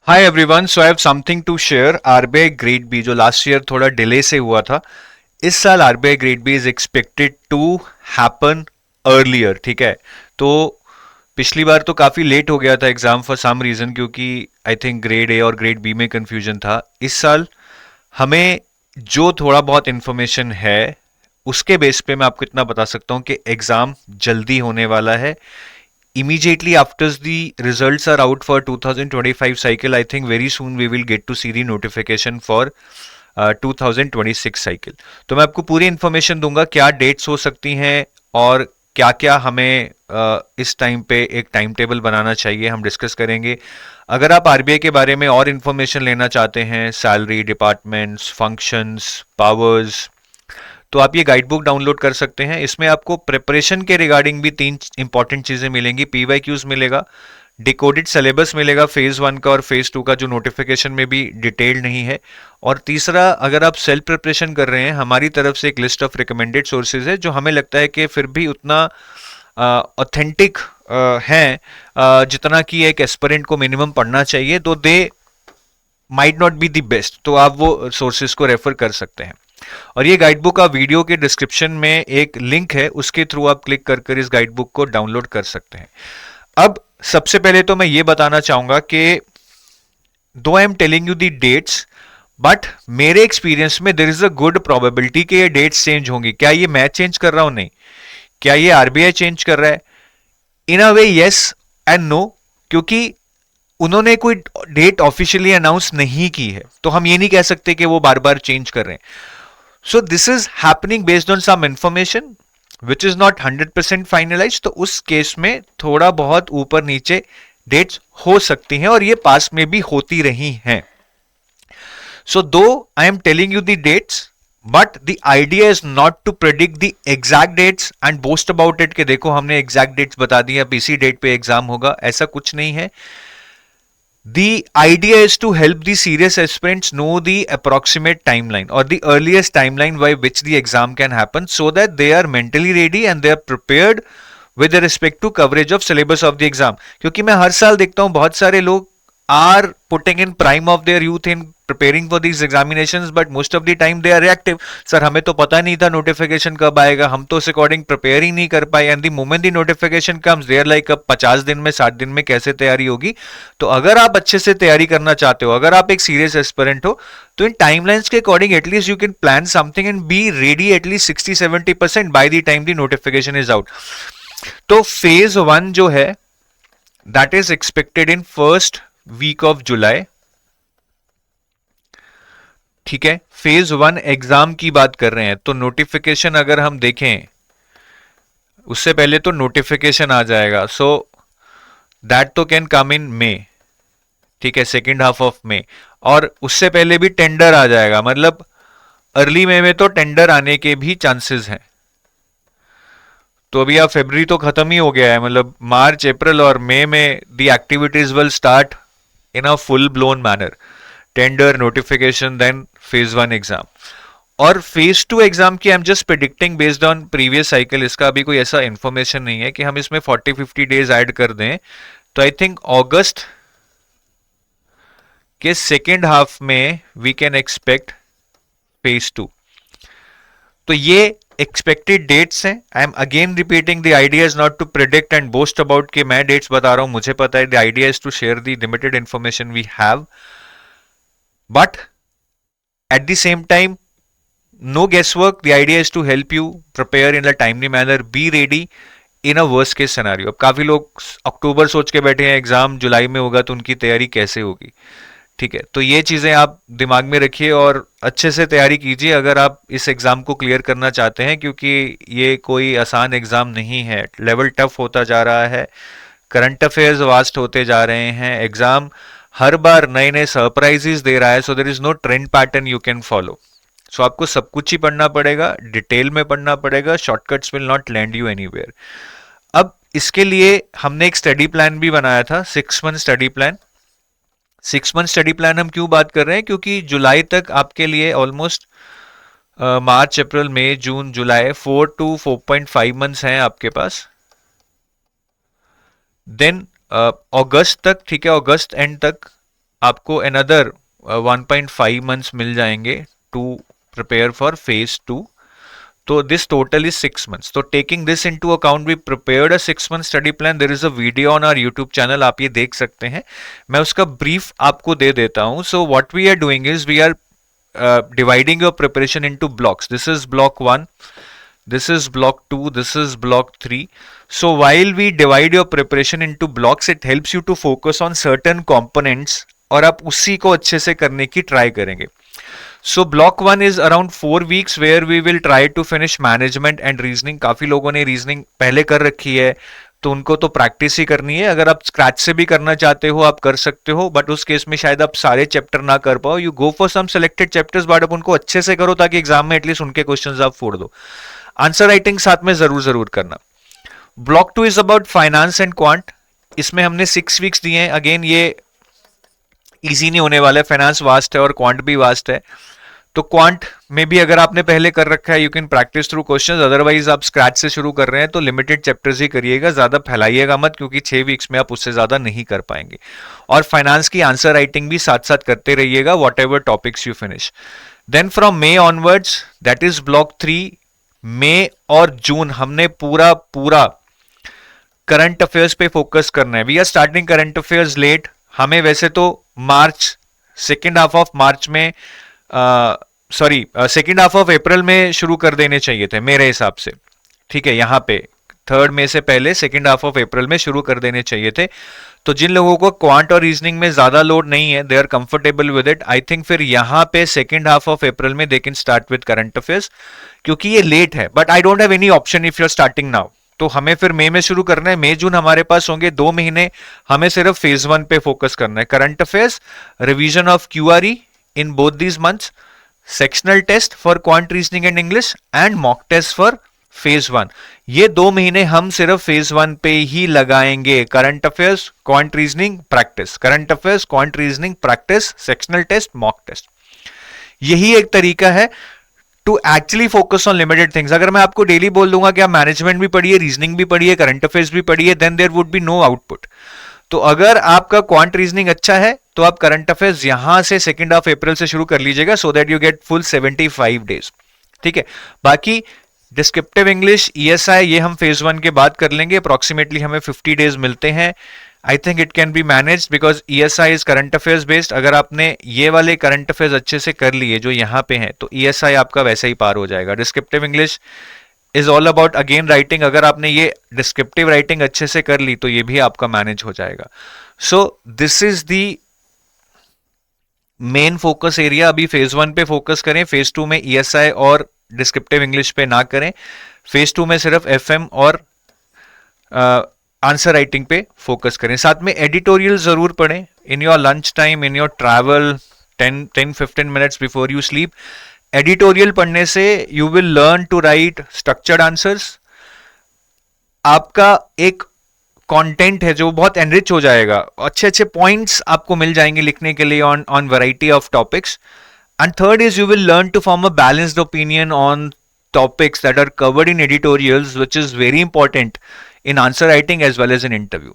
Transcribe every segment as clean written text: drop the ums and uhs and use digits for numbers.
Hi everyone, so I have something to share. RBI grade B जो last year थोड़ा delay से हुआ था, इस साल RBI grade B is expected to happen earlier. ठीक है, तो पिछली बार तो काफी लेट हो गया था एग्जाम फॉर सम रीजन, क्योंकि आई थिंक ग्रेड ए और ग्रेड बी में कंफ्यूजन था। इस साल हमें जो थोड़ा बहुत इंफॉर्मेशन है उसके बेस पे मैं आपको इतना बता सकता हूं कि एग्जाम जल्दी होने वाला है। Immediately after the results are out for 2025 cycle, I think very soon we will get to see the notification for 2026 cycle. तो मैं आपको पूरी इंफॉर्मेशन दूंगा, क्या डेट्स हो सकती हैं और क्या क्या हमें इस टाइम पे एक टाइम टेबल बनाना चाहिए, हम डिस्कस करेंगे। अगर आप आरबीआई के बारे में और इंफॉर्मेशन लेना चाहते हैं, सैलरी, डिपार्टमेंट्स, फंक्शंस, पावर्स, तो आप ये गाइड बुक डाउनलोड कर सकते हैं। इसमें आपको प्रिपरेशन के रिगार्डिंग भी तीन इंपॉर्टेंट चीजें मिलेंगी। पीवाईक्यूज मिलेगा, डिकोडेड सिलेबस मिलेगा फेज वन का और फेज टू का, जो नोटिफिकेशन में भी डिटेल नहीं है। और तीसरा, अगर आप सेल्फ प्रिपरेशन कर रहे हैं, हमारी तरफ से एक लिस्ट ऑफ रिकमेंडेड सोर्सेज है जो हमें लगता है कि फिर भी उतना ऑथेंटिक हैं जितना कि एक एस्पिरेंट को मिनिमम पढ़ना चाहिए, तो they might not be the best, तो आप वो सोर्सेज को रेफर कर सकते हैं। और ये गाइड बुक आप वीडियो के डिस्क्रिप्शन में एक लिंक है, उसके थ्रू आप क्लिक कर कर इस गाइड बुक को डाउनलोड कर सकते हैं। अब सबसे पहले तो मैं ये बताना चाहूंगा कि though I am telling you the dates, but मेरे एक्सपीरियंस में there is a good probability कि ये डेट्स चेंज होंगी। क्या ये मैं चेंज कर रहा हूं? नहीं। क्या ये आरबीआई चेंज कर रहा है? इन अ वे यस एंड नो, क्योंकि उन्होंने कोई डेट ऑफिशियली अनाउंस नहीं की है, तो हम ये नहीं कह सकते कि वो बार बार चेंज कर रहे हैं। So this is happening based on some information which is not 100% finalized, तो उस केस में थोड़ा बहुत ऊपर नीचे डेट्स हो सकती हैं और ये पास में भी होती रही हैं। So though I am telling you the dates, but the idea is not to predict the exact dates and boast about it कि देखो हमने exact dates बता दी, अब इसी डेट पे एग्जाम होगा, ऐसा कुछ नहीं है। The idea is to help the serious aspirants know the approximate timeline or the earliest timeline by which the exam can happen, so that they are mentally ready and they are prepared with respect to coverage of syllabus of the exam. क्योंकि मैं हर साल देखता हूं बहुत सारे लोग are putting in prime of their youth in preparing for these examinations, but most of the time they are reactive. Sir हमें तो पता नहीं था नोटिफिकेशन कब आएगा, हम तो उस अकॉर्डिंग प्रिपेयर ही नहीं कर पाए, and the moment the notification comes they are like अब 50 दिन में 60 दिन में कैसे तैयारी होगी। तो अगर आप अच्छे से तैयारी करना चाहते हो, अगर आप एक सीरियस एस्पिरेंट हो, तो इन टाइमलाइंस के according at least you can plan something and be ready at least 60-70% by the time the notification is out. तो फेज वन जो है that is expected in first week of July. ठीक है, फेज वन एग्जाम की बात कर रहे हैं, तो नोटिफिकेशन अगर हम देखें उससे पहले तो नोटिफिकेशन आ जाएगा, सो दैट तो कैन कम इन मे। ठीक है, सेकेंड हाफ ऑफ मे, और उससे पहले भी टेंडर आ जाएगा, मतलब अर्ली मे में तो टेंडर आने के भी चांसेस हैं। तो अभी आप फरवरी तो खत्म ही हो गया है, मतलब मार्च, अप्रैल और मई में the activities will start in a full blown manner, tender, notification, then phase one exam। और phase टू एग्जाम की I am just predicting based on previous cycle, इसका अभी कोई ऐसा इंफॉर्मेशन नहीं है कि हम इसमें 40-50 डेज ऐड कर दें, तो आई थिंक अगस्त के सेकेंड हाफ में we can expect phase two. तो ये एक्सपेक्टेड डेट्स हैं। I am again repeating, the idea is not to predict and boast about कि मैं डेट्स बता रहा हूं, मुझे पता है। The idea is to share the limited information we have, but at the same time no guess work. The idea is to help you prepare in a timely manner, be ready in a worst case scenario. अब काफी लोग अक्टूबर सोच के बैठे हैं, exam जुलाई में होगा, तो उनकी तैयारी कैसे होगी? ठीक है, तो ये चीजें आप दिमाग में रखिए और अच्छे से तैयारी कीजिए अगर आप इस एग्जाम को क्लियर करना चाहते हैं, क्योंकि ये कोई आसान एग्जाम नहीं है। लेवल टफ होता जा रहा है, करंट अफेयर्स वास्ट होते जा रहे हैं, एग्जाम हर बार नए नए सरप्राइजेस दे रहा है, so there is no trend pattern you can follow. So आपको सब कुछ ही पढ़ना पड़ेगा, डिटेल में पढ़ना पड़ेगा, shortcuts will not land you anywhere. अब इसके लिए हमने एक स्टडी प्लान भी बनाया था, 6 month study plan. 6 month study plan हम क्यों बात कर रहे हैं? क्योंकि जुलाई तक आपके लिए ऑलमोस्ट मार्च, अप्रैल, मई, जून, जुलाई 4 to 4.5 मंथ्स हैं आपके पास। देन अगस्त तक, ठीक है, अगस्त एंड तक आपको अनदर 1.5 मंथ्स मिल जाएंगे टू प्रिपेयर फॉर फेज 2. तो दिस टोटल इज 6 months. तो taking this into account we prepared a 6 month study plan. There is a video on our YouTube channel, आप ये देख सकते हैं. मैं उसका ब्रीफ आपको दे देता हूं. So what we are doing is we are dividing your preparation into blocks. This is block 1, this is block 2, this is block 3. So while we divide your preparation into blocks, it helps you to focus on certain components और आप उसी को अच्छे से करने की try करेंगे. So block 1 is around 4 weeks where we will try to finish management and reasoning. काफी लोगों ने reasoning पहले कर रखी है तो उनको तो प्रैक्टिस ही करनी है. अगर आप स्क्रैच से भी करना चाहते हो आप कर सकते हो, बट उस केस में शायद आप सारे चैप्टर ना कर पाओ. You go for some selected chapters, but आप उनको अच्छे से करो ताकि एग्जाम में एटलीस्ट उनके क्वेश्चंस आप फोड़ दो. आंसर राइटिंग साथ में जरूर करना. Block 2 is about finance and quant. इसमें हमने 6 वीक्स दिए हैं. अगेन ये इजी नहीं होने वाला है, फाइनेंस वास्ट है और क्वांट भी वास्ट है. तो क्वांट में भी अगर आपने पहले कर रखा है you can practice through questions. Otherwise आप स्क्रैच से शुरू कर रहे हैं तो लिमिटेड चैप्टर्स ही करिएगा, ज्यादा फैलाइएगा मत, क्योंकि 6 वीक्स में आप उससे ज्यादा नहीं कर पाएंगे. और फाइनेंस की आंसर राइटिंग भी साथ साथ करते रहिएगा whatever topics you finish. Then from May onwards, that is block 3. मई और जून हमने पूरा करंट अफेयर्स पे फोकस करना है. We are starting current affairs late. हमें वैसे तो मार्च, सेकेंड हाफ ऑफ मार्च में सेकेंड हाफ ऑफ अप्रैल में शुरू कर देने चाहिए थे मेरे हिसाब से. ठीक है, यहाँ पे 3 मई से पहले सेकेंड हाफ ऑफ अप्रैल में शुरू कर देने चाहिए थे. तो जिन लोगों को क्वांट और रीजनिंग में ज्यादा लोड नहीं है, they are comfortable with it, I think फिर यहाँ पे सेकेंड हाफ ऑफ अप्रैल में they can start with current affairs, क्योंकि ये लेट है. But I don't have any option if you are starting now. तो हमें फिर मई में शुरू करना है. मई जून हमारे पास होंगे 2 महीने. हमें सिर्फ फेज 1 पे फोकस करना है. Current affairs, revision of QRE in both these months, sectional test for quant reasoning and English and mock test for phase 1. ये 2 महीने हम सिर्फ फेज 1 पे ही लगाएंगे. Current affairs, quant reasoning, practice. Current affairs, quant reasoning, practice, sectional test, mock test. यही एक तरीका है to actually focus on limited things. अगर मैं आपको डेली बोल दूंगा कि आप मैनेजमेंट भी पढ़िए, रीजनिंग भी पढ़िए, करंट अफेयर्स भी पढ़िए, then there would be no output. तो अगर आपका क्वांट रीजनिंग अच्छा है तो आप करंट अफेयर्स यहां से सेकेंड हाफ अप्रैल से शुरू कर लीजिएगा, so that you get full 75 days. ठीक है. बाकी डिस्क्रिप्टिव इंग्लिश, ईएसआई, ये हम फेज 1 के बाद कर लेंगे. अप्रोक्सीमेटली हमें 50 डेज मिलते हैं. I think it can be manage because ESI is current affairs based. अगर आपने ये वाले करंट अफेयर्स अच्छे से कर लिए जो यहाँ पे हैं तो ईएसआई आपका वैसे ही पार हो जाएगा. Descriptive English is all about again writing. अगर आपने ये डिस्क्रिप्टिव राइटिंग अच्छे से कर ली तो ये भी आपका मैनेज हो जाएगा. So this is the main focus area. अभी फेज 1 पे फोकस करें, फेज 2 में ईएसआई और डिस्क्रिप्टिव इंग्लिश पे ना करें. फेज 2 में सिर्फ एफएम और आंसर राइटिंग पे फोकस करें. साथ में एडिटोरियल जरूर पढ़ें in your lunch time, in your travel, 10-15 minutes before you sleep. Editorial पढ़ने से you will learn to write structured answers. आपका एक कंटेंट है जो बहुत एनरिच हो जाएगा. अच्छे अच्छे पॉइंट्स आपको मिल जाएंगे लिखने के लिए on variety of topics. And third is you will learn to form a balanced opinion on topics that are covered in editorials, which is very important in answer writing as well as in interview.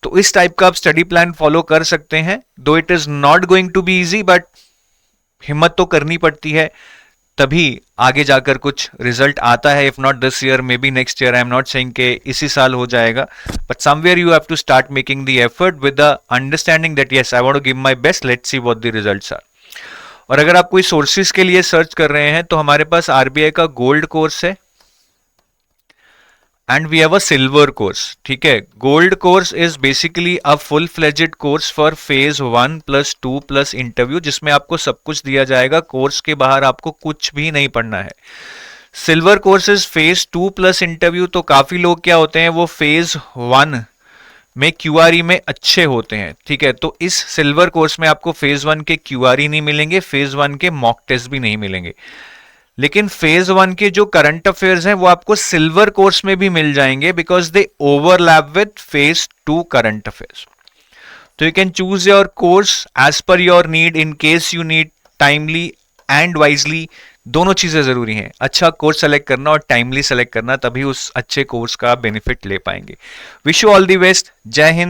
तो इस type का आप study plan follow कर सकते हैं. Though it is not going to be easy, but हिम्मत तो करनी पड़ती है, तभी आगे जाकर कुछ रिजल्ट आता है. If not this year, may be next year. I am not saying कि इसी साल हो जाएगा, but somewhere you have to start making the effort with the understanding that yes I want to give my best, let's see what the results are. और अगर आप कोई sources के लिए सर्च कर रहे हैं तो हमारे पास आरबीआई का गोल्ड कोर्स है and we have a silver course. ठीक है. Gold course is basically a full fledged course for phase 1 + 2 + interview, जिसमें आपको सब कुछ दिया जाएगा. कोर्स के बाहर आपको कुछ भी नहीं पढ़ना है. Silver course is phase 2 + interview. तो काफी लोग क्या होते हैं, वो फेज 1 में क्यूआरई में अच्छे होते हैं. ठीक है. तो इस सिल्वर कोर्स में आपको फेज 1 के क्यूआरई नहीं मिलेंगे, फेज 1 के मॉक टेस्ट भी नहीं मिलेंगे, लेकिन फेज 1 के जो करंट अफेयर्स हैं वो आपको सिल्वर कोर्स में भी मिल जाएंगे because they overlap with phase 2 current affairs. तो you can choose your course as per your need in case you need timely and wisely. दोनों चीजें जरूरी हैं. अच्छा कोर्स सेलेक्ट करना और टाइमली सेलेक्ट करना, तभी उस अच्छे कोर्स का बेनिफिट ले पाएंगे. Wish you all the best. जय हिंद.